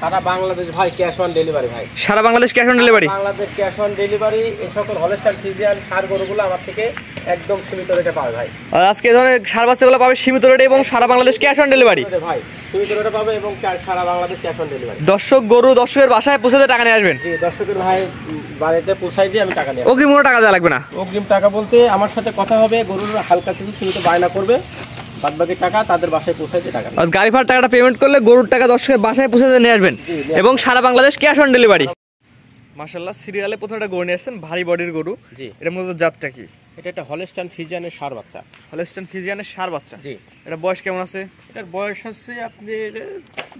সারা বাংলাদেশ ভাই cash on delivery ভাই। সারা Bangladesh cash on delivery? Bangladesh cash on delivery. এই সকল হলস্টাইন ফ্রিজিয়ান ষাঁড় গরুগুলো আমার থেকে একদম সীমিত রেটে পাবে ভাই। আর আজকে এই ধরনের ষাঁড় বাচ্চাগুলো পাবে সীমিত রেটে এবং সারা বাংলাদেশ ক্যাশ অন ডেলিভারি ভাই। সীমিত রেটে পাবে এবং সারা বাংলাদেশ ক্যাশ অন ডেলিভারি। দর্শক গরু দর্শকের বাসায় পৌঁছে দিয়ে টাকা নিয়ে আসবেন? জি, দর্শকের ভাই বাড়িতে পৌঁছাই দিয়ে আমি টাকা নিয়ে। অগ্রিম কোনো টাকা দেওয়া লাগবে না? অগ্রিম টাকা বলতে আমার সাথে কথা হবে, গরুর হালকা কিছু সীমিত বায়না করবে, বাদ বাকি টাকা তাদের বাসায় পৌঁছাইতে টাকা। আর গাড়ি ভাড়া টাকাটা পেমেন্ট করলে গরুর টাকা দর্শকের বাসায় পৌঁছে দিয়ে নিয়ে আসবেন এবং সারা বাংলাদেশ ক্যাশ অন ডেলিভারি। মাশাআল্লাহ, সিরিয়ালে প্রথমে একটা গরু নিয়ে আসছেন, ভারী বডির গরু। জি, এটা মূলত জাতটা কি? এটা একটা হলস্টাইন ফ্রিজিয়ানের ষাঁড় বাচ্চা। হলস্টাইন ফ্রিজিয়ানের ষাঁড় বাচ্চা। জি। এটা বয়স কেমন আছে? এটার বয়স আছে আপনার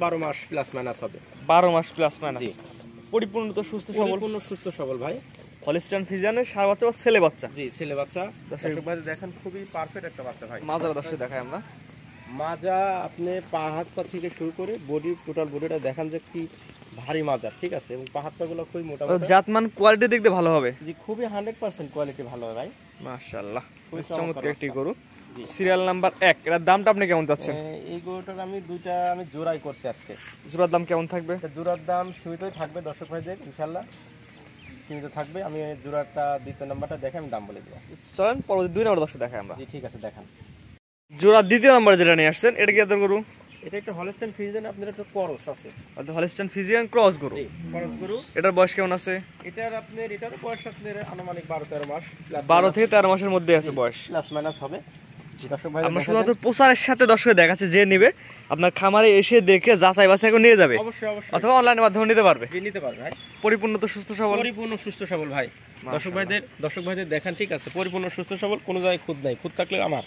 12 মাস প্লাস মাইনাস হবে। 12 মাস প্লাস মাইনাস। জি। পরিপূর্ণ তো সুস্থ সবল? পরিপূর্ণ সুস্থ সবল ভাই। হলস্টাইন ফ্রিজিয়ানের ষাঁড় বাচ্চা বা ছেলে বাচ্চা? জি, ছেলে বাচ্চা। দর্শক ভাই দেখেন খুবই পারফেক্ট একটা বাচ্চা ভাই। মাজারা দর্শক দেখাই আমরা। মাজা আপনি পা হাত পা থেকে শুরু করে বডি, টোটাল বডিটা দেখান যে কি ভারী মাজা, ঠিক আছে, এবং পা হাত পা গুলো খুবই মোটা মোটা। জাতমান কোয়ালিটি দেখতে ভালো হবে? জি, খুবই 100% কোয়ালিটি ভালো হবে ভাই। মাশাআল্লাহ, খুবই চমৎকার একটি গরু। সিরিয়াল নাম্বার 1, এর দামটা আপনি কেমন চাচ্ছেন? এই গরুটার আমি দুইটা জোড়াই করছি আজকে। জোড়ার দাম কেমন থাকবে? জোড়ার দাম সীমিতই থাকবে দর্শক ভাইদের, ইনশাআল্লাহ সীমিত থাকবে। আমি জোড়াটা দ্বিতীয় নাম্বারটা দেখে আমি দাম বলে দেব। চলেন পরবর্তী 2 নম্বর দর্শক দেখাই আমরা। জি, ঠিক আছে, দেখান। জোড়া দ্বিতীয় নম্বরে যেটা নিয়ে আসছেন এটা কি আদর গরু? এটা একটা হলস্টাইন ফ্রিজিয়ান, আপনার একটা ক্রস আছে। অর্থাৎ হলস্টাইন ফ্রিজিয়ান ক্রস গরু। জি, ক্রস গরু। এটার বয়স কেমন আছে? এটার বয়স আপনার আনুমানিক 12-13 মাস। 12 থেকে 13 মাসের মধ্যে আছে বয়স, প্লাস মাইনাস হবে। দর্শক ভাই আমরা শুধুমাত্র প্রচারের সাথে দর্শকে দেখাচ্ছে, যে নেবে আপনার খামারে এসে দেখে যাচাই বাছাই করে নিয়ে যাবে। অবশ্যই অবশ্যই। অথবা অনলাইনের মাধ্যমে নিতে পারবে। জি, নিতে পারবে ভাই। পরিপূর্ণ তো সুস্থ সবল? পরিপূর্ণ সুস্থ সবল ভাই। দর্শক ভাইদের দেখান, ঠিক আছে, পরিপূর্ণ সুস্থ সবল, কোনো জায়গায় খুদ নাই। খুদ থাকলে আমার।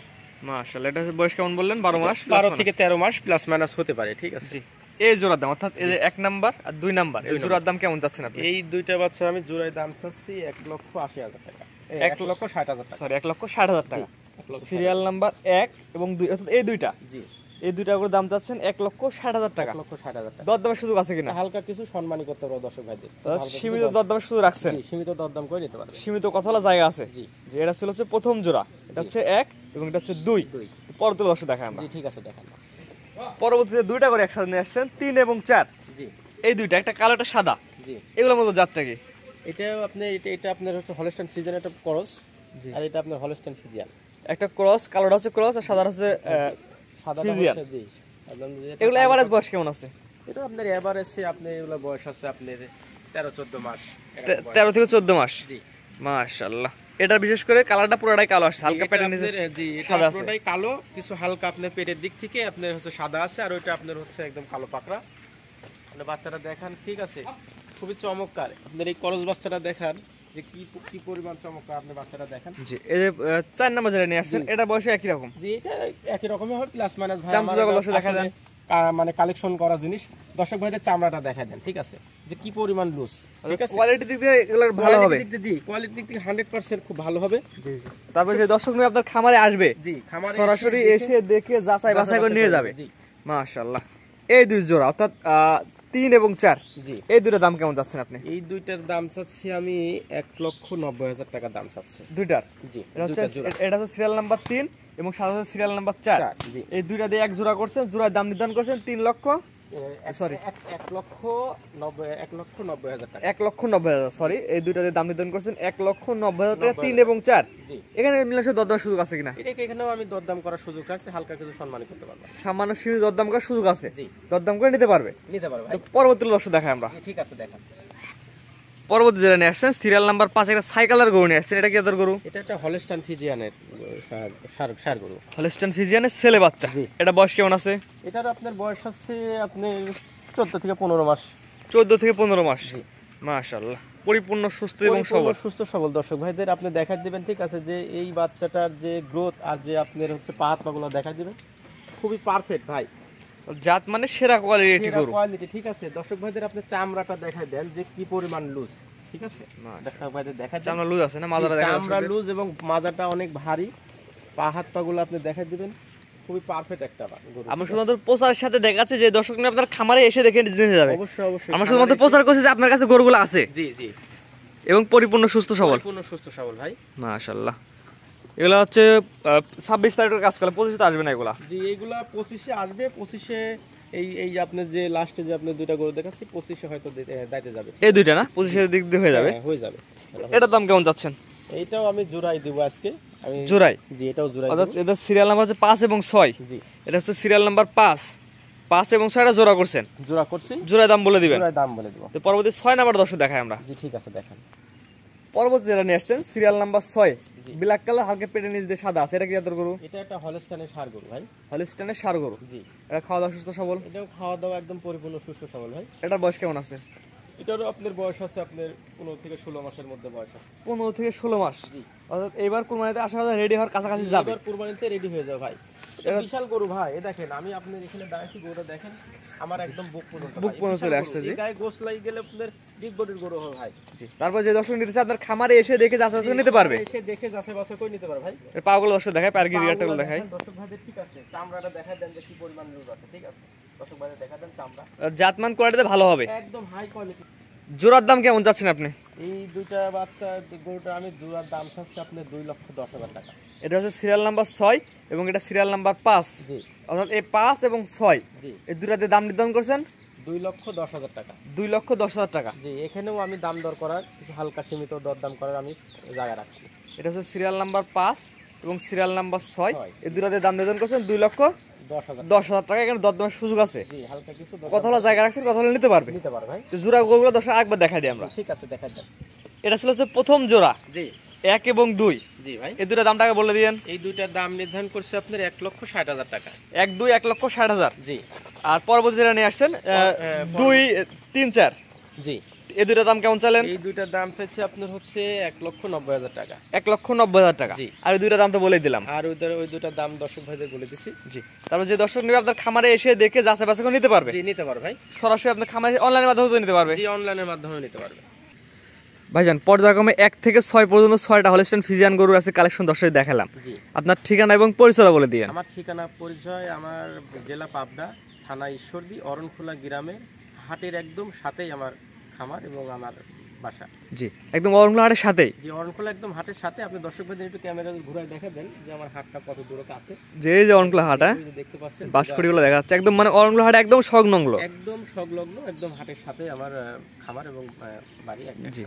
মাশাআল্লাহ, এটা বয়স কেমন বললেন? 12 মাস? 12 থেকে 13 মাস প্লাস মাইনাস হতে পারে, ঠিক আছে। জি। এই জোড়ার দাম অর্থাৎ এই যে 1 নাম্বার আর 2 নাম্বার, এই জোড়ার দাম কেমন যাচ্ছেন আপনি? এই দুইটা বাচ্চা আমি জোড়ায় দাম চাচ্ছি 1,80,000 টাকা। 1,60,000 টাকা। সরি, 1,60,000 টাকা। সিরিয়াল নাম্বার 1 এবং 2 অর্থাৎ এই দুইটা। জি, এই দুইটা করে দাম চাচ্ছেন 1,60,000 টাকা। 1,60,000 টাকা। দরদামের সুযোগ আছে কিনা? হালকা কিছু সম্মানী করতে পারবো দর্শক ভাইদের। সীমিত দরদামের সুযোগ রাখছেন? জি, সীমিত দরদাম করে নিতে পারবে। সীমিত কথা বলার জায়গা আছে। জি। যে এটা ছিল হচ্ছে প্রথম জোড়া, এটা হচ্ছে 1 এবং এটা হচ্ছে 2। পরবর্তী দর্শক দেখাই আমরা। জি, ঠিক আছে, দেখান। পরবর্তীতে দুইটা করে একসাথে নিয়ে আসছেন, 3 এবং 4। জি, এই দুইটা, একটা কালো একটা সাদা। জি, এগুলোর মধ্যে জাতটা কি? এটা আপনার হচ্ছে হলস্টাইন ফ্রিজিয়ান, একটা ক্রস। আর এটা আপনার হলস্টাইন ফ্রিজিয়ান। একটা ক্রস, কালোটা হচ্ছে ক্রস আর সাদা হচ্ছে সাদাটা ফ্রিজিয়ান। হচ্ছে, জি, এগুলো এভারেজ বয়স কেমন আছে? এটা আপনার এভারেজে আপনি এগুলো বয়স আছে আপনার 13-14 মাস। 13 থেকে 14 মাস। জি, মাশাআল্লাহ। এটা বিশেষ করে কালারটা পুরোটাই কালো আসছে, হালকা পেটের নিচে জি, সাদা আছে। পুরোটাই কালো, কিছু হালকা আপনার পেটের দিক থেকে আপনার হচ্ছে সাদা আছে, আর ওইটা আপনার হচ্ছে একদম কালো পাকড়া। মানে বাচ্চাটা দেখান, ঠিক আছে, খুবই চমৎকার। আপনার এই করস বাচ্চাটা দেখান যে কি পরিমাণ চমৎকার, আপনি বাচ্চাটা দেখেন। জি, এই যে 4 নাম্বার যেটা নিয়ে আসছেন এটা বয়স একই রকম? জি, এটা একই রকমই হবে, প্লাস মাইনাস ভাই। দেখা দেন, মানে কালেকশন করা জিনিস। দর্শক ভাইদের চামড়াটা দেখা দেন, ঠিক আছে, যে কি পরিমাণ লুজ, ঠিক আছে। কোয়ালিটি দিক থেকে এগুলো ভালো হবে? জি, কোয়ালিটি দিক থেকে 100% খুব ভালো হবে। জি জি। তারপর যে দর্শক নিয়ে আপনার খামারে আসবে, জি, খামারে সরাসরি এসে দেখে যাচাই বাছাই করে নিয়ে যাবে। জি, মাশাআল্লাহ। এই দুই জোড়া অর্থাৎ 3 এবং 4, জি, এই দুটোর দাম কেমন যাচ্ছেন আপনি? এই দুইটার দাম চাচ্ছি আমি 1,90,000 টাকা দাম চাচ্ছি দুইটার। জি, এটা হচ্ছে সিরিয়াল নাম্বার 3 এবং সাদা হচ্ছে সিরিয়াল নাম্বার 4। জি, এই দুইটা দিয়ে এক জোড়া করছেন, জোড়ার দাম নির্ধারণ করছেন 3 লক্ষ, সরি 1,90,000 টাকা। 1,90,000, সরি, এই দুইটা দিয়ে দাম নির্ধারণ করছেন 1,90,000 টাকা। 3 এবং 4, জি, এখানে মিলাংশ দরদাম সুযোগ আছে কিনা? এখানেও আমি দরদাম করার সুযোগ রাখছি, হালকা কিছু সম্মান করতে পারবো। সামান্য সীমিত দরদাম করার সুযোগ আছে? জি, দরদাম করে নিতে পারবে। ভাই। পরবর্তী দর্শক দেখাই আমরা। ঠিক আছে, দেখান। পরবর্তী যেটা নিয়ে আসছেন সিরিয়াল নাম্বার 5, একটা সাইকেলের গরু নিয়ে আসছেন, এটা কি আদর গরু? এটা একটা হলস্টাইন ফ্রিজিয়ানের ষাঁড় গরু। হলস্টাইন ফ্রিজিয়ানের ছেলে বাচ্চা। এটা বয়স কেমন আছে? এটার আপনার বয়স আছে আপনার 14 থেকে 15 মাস। 14 থেকে 15 মাস। মাশাআল্লাহ, পরিপূর্ণ সুস্থ এবং সবল। সুস্থ সবল দর্শক ভাইদের আপনি দেখাই দিবেন, ঠিক আছে, যে এই বাচ্চাটার যে গ্রোথ আর যে আপনার হচ্ছে পা হাত পাগুলো দেখাই দিবেন, খুবই পারফেক্ট ভাই। জাত মানে সেরা কোয়ালিটি গরু। কোয়ালিটি, ঠিক আছে। দর্শক ভাইদের আপনি চামড়াটা দেখাই দেন যে কি পরিমাণ লুজ, ঠিক আছে। দর্শক ভাইদের দেখাই দেন, চামড়া লুজ আছে না? মাজাটা দেখা যাচ্ছে, চামড়া লুজ এবং মাজাটা অনেক ভারী। পা হাত পাগুলো আপনি দেখাই দিবেন, খুবই পারফেক্ট একটা গরু। আমরা শুধুমাত্র প্রচারের সাথে দেখাচ্ছি, যে দর্শক আপনার খামারে এসে দেখে নিয়ে যাবে। অবশ্যই অবশ্যই। আমরা শুধুমাত্র প্রচার করছি যে আপনার কাছে গরুগুলো আছে। জি জি, এবং পরিপূর্ণ সুস্থ সবল। পরিপূর্ণ সুস্থ সবল ভাই। মাশাআল্লাহ। এগুলো হচ্ছে 26 তারিখের কাজ করে, 25 তে আসবে না এগুলা? জি, এগুলা 25-এ আসবে। 25-এ এই এই যে আপনি যে লাস্টে যে আপনি দুইটা গরু দেখাচ্ছি 2500 হয়তো দাইতে যাবে। এই দুইটা না 25 দিক দিয়ে হয়ে যাবে? হ্যাঁ, হয়ে যাবে। এটার দাম কেমন যাচ্ছেন? এইটাও আমি জোড়াই দিব আজকে। আমি জোড়াই? জি, এটাও জোড়াই অর্থাৎ দিব। এটা সিরিয়াল নাম্বার হচ্ছে 5 এবং 6। জি, এটা হচ্ছে সিরিয়াল নাম্বার 5 এবং 6 জোড়া করছেন। জোড়া করছি, জোড়ায় দাম বলে দিবেন। জোড়াই দাম বলে দিব। তো পরবর্তী 6 নাম্বার দর্শক দেখাই আমরা। জি, ঠিক আছে, দেখেন। পরবর্তী যেটা নিয়ে আসছেন সিরিয়াল নাম্বার 6, জি। ব্ল্যাক কালার, হালকা পেটের নিচ দিয়ে সাদা আছে। এটা কি জাতের গরু? এটা একটা হলস্টাইনের ষাঁড় গরু ভাই। হলিস্টাইনের ষাঁড় গরু। জি, এটা খাওয়া দাওয়া সুস্থ সবল? এটাও খাওয়া দাওয়া একদম পরিপূর্ণ সুস্থ সবল ভাই। এটার বয়স কেমন আছে? এটারও আপনার বয়স আছে আপনার 15 থেকে 16 মাসের মধ্যে বয়স আছে। 15 থেকে 16 মাস। জি, অর্থাৎ এবার কুরবানিতে আশা করা রেডি হওয়ার কাছাকাছি যাবে। এবার কুরবানিতে রেডি হয়ে যাবে ভাই। এটা বিশাল গরু ভাই। এই দেখেন, আমি আপনার এখানে দাঁড়াইছি, গরুটা দেখেন আমার একদম বুক পর্যন্ত। বুক পর্যন্ত চলে আসছে। জি, এই গায়ে গোস লাগি গেলে আপনার বিগ বডির গরু হবে ভাই। জি। তারপর যে দর্শক নিতে চায় আপনার খামারে এসে দেখে যাচাই করে নিতে পারবে। এসে দেখে যাচাই বাছাই করে নিতে পারবে ভাই। এর পাগুলো দর্শক দেখায়, পায়ের গিরিয়াটাগুলো দেখায়। দর্শক ভাইদের ঠিক আছে, চামড়াটা দেখায় দেন যে কি পরিমাণ রোগ আছে। ঠিক আছে, দর্শক ভাইদের দেখা দেন চামড়া আর জাতমান কোয়ালিটিতে ভালো হবে। একদম হাই কোয়ালিটি। জোড়ার দাম কেমন যাচ্ছেন আপনি? এই দুইটা বাচ্চা গরুটা আমি জোড়ার দাম চাচ্ছি আপনার 2,10,000 টাকা। এটা হচ্ছে সিরিয়াল নাম্বার 6 এবং এটা সিরিয়াল নাম্বার 5। জি, অর্থাৎ এই 5 এবং 6 জি, এই দুটাতে দাম নির্ধারণ করছেন 2,10,000 টাকা। 2,10,000 টাকা। জি, এখানেও আমি দাম দর করার কিছু হালকা সীমিত দরদাম করার আমি জায়গা রাখছি। এটা হচ্ছে সিরিয়াল নাম্বার 5 এবং সিরিয়াল নাম্বার 6 ছয়। এই দুটাতে দাম নির্ধারণ করছেন 2,10,000 টাকা। এখানে দরদামের সুযোগ আছে। জি, হালকা কিছু কত হলো জায়গা রাখছেন, কত হলো নিতে পারবে। নিতে পারো ভাই। তো জোড়া গরুগুলো দর্শক একবার দেখাই দিই আমরা। ঠিক আছে, দেখা যাক। এটা ছিল হচ্ছে প্রথম জোড়া জি, 1 এবং 2। জি ভাই, এই দুটা দামটাকে বলে দিয়েন। এই দুইটার দাম নির্ধারণ করছে আপনার 1,60,000 টাকা। 1, 2 1,60,000। জি, আর পরবর্তী যেটা নিয়ে আসছেন 2, 3, 4 জি, এই দুটা দাম কেমন চালেন? এই দুইটার দাম চাইছে আপনার হচ্ছে 1,90,000 টাকা। 1,90,000 টাকা। জি। আর এই দুইটা দাম তো বলেই দিলাম। আর ওই দুটার দাম দর্শক ভাইদের বলে দিছি। জি। তারপর যে দর্শক নেবে আপনার খামারে এসে দেখে যাচাই বাছাই করে নিতে পারবে। জি, নিতে পারো ভাই। সরাসরি আপনার খামারে অনলাইনের মাধ্যমে তো নিতে পারবে। জি, অনলাইনের মাধ্যমে নিতে পারবে। ভাইজান পর্যায়ক্রমে 1 থেকে 6 পর্যন্ত 6টা হলিস্টাইন ফ্রিজিয়ান গরু আছে কালেকশন দর্শক দেখালাম। জি, আপনার ঠিকানা এবং পরিচয় বলে দিয়েন। আমার ঠিকানা পরিচয়, আমার জেলা পাবনা, থানা ঈশ্বরদী, অরণখোলা গ্রামে, হাটের একদম সাথেই আমার খামার এবং আমার বাসা। জি, একদম অরংলা হাটের সাথেই। জি, অরণখোলা একদম হাটের সাথে। আপনি দর্শক ভাইদের একটু ক্যামেরা ঘুরায় দেখা দেন যে আমার হাটটা কত দূরত্ব আছে। যে এই যে অরংলা হাট, এই যে দেখতে পাচ্ছেন বাঁশখড়িগুলো দেখা যাচ্ছে একদম, মানে অরংলা হাট একদম সংলগ্ন। একদম সংলগ্ন, একদম হাটের সাথে আমার খামার এবং বাড়ি একটা। জি,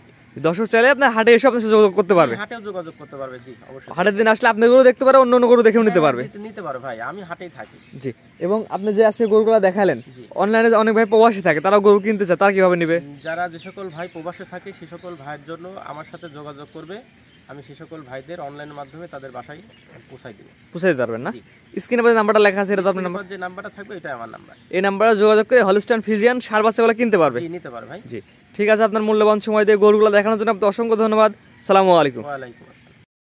দর্শক চাইলে আপনার হাটে এসে আপনার সাথে যোগাযোগ করতে পারবে। হাটেও যোগাযোগ করতে পারবে। জি, অবশ্যই। হাটের দিন আসলে আপনি গরু দেখতে পারে, অন্য অন্য গরু দেখেও নিতে পারবে। নিতে পারো ভাই, আমি হাটেই থাকি। জি, এবং আপনি যে আজকে গরুগুলো দেখালেন জি। অনলাইনে অনেক ভাই প্রবাসী থাকে, তারা গরু কিনতে চায়, তারা কিভাবে নেবে? যারা যে সকল ভাই প্রবাসে থাকে সে সকল ভাইয়ের জন্য আমার সাথে যোগাযোগ করবে। আমি সে সকল ভাইদের অনলাইনের মাধ্যমে তাদের বাসায় পৌঁছাই দিব। পৌঁছে দিতে পারবেন না? জি। স্ক্রিনে যে নাম্বারটা লেখা আছে এটা তো আপনার নাম্বার। যে নাম্বারটা থাকবে এটা আমার নাম্বার। এই নাম্বারে যোগাযোগ করে হলিস্টাইন ফ্রিজিয়ান ষাঁড় বাচ্চাগুলো কিনতে পারবে। জি, নিতে পারো ভাই। জি, ঠিক আছে। আপনার মূল্যবান সময় দিয়ে গরুগুলো দেখানোর জন্য আপনাকে অসংখ্য ধন্যবাদ। সালামু আলাইকুম। ওয়ালাইকুম।